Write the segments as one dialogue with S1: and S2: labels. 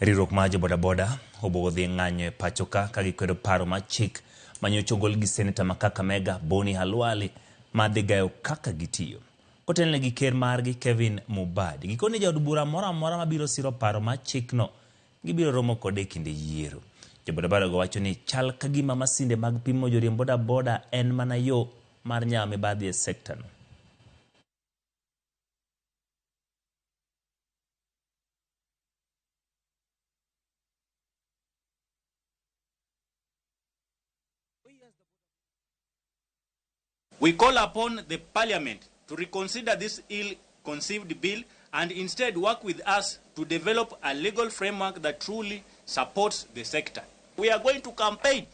S1: Riwruok mar boda obo dhi ng'anyo e pachoka ka gikwedo paro mar chik manyocha ogol gi seneta ma Kakamega Boni Halwale ma dhi gayo kaka gitiyo. Kotelne gi ker margi Kevin Mubadi gikone jaod bura moro amora mabiro siro paro mar chikno gibiro romo kode e kinde yiero. Joboda go wacho ni chal ka gima masinde mag pimo joriemb boda en mana yo mar nyawo mibadhi e sekta no.
S2: We call upon the Parliament to reconsider this ill-conceived bill and instead work with us to develop a legal framework that truly supports the sector. We are going to campaign.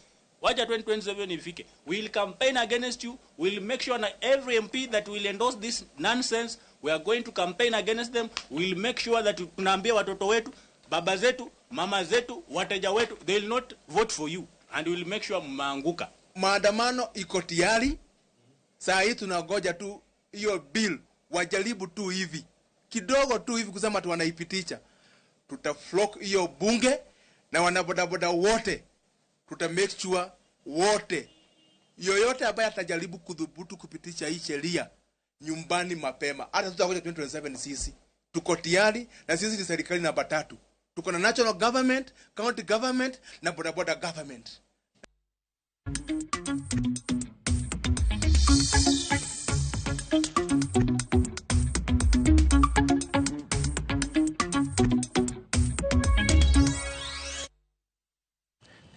S2: Waja 2027 ifike. We will campaign against you. We will make sure that every MP that will endorse this nonsense, we are going to campaign against them. We will make sure that tunaambia watoto wetu, baba zetu, mama zetu, wateja wetu, they will not vote for you. And we will make sure mmaanguka.
S3: Maandamano iko tayari. Saa hii tunagoja tu hiyo bill wajaribu tu hivi. Kidogo tu hivi kusema tu wanaipitisha. Tutaflock hiyo bunge na wanabodaboda wote. Make sure wote. Yoyote ambaye atajaribu kudhubutu kupitisha hii sheria nyumbani mapema. Hata tutakuja 2027 sisi. Tuko tayari na sisi ni serikali namba 3. Tuko na national government, county government na bodaboda government.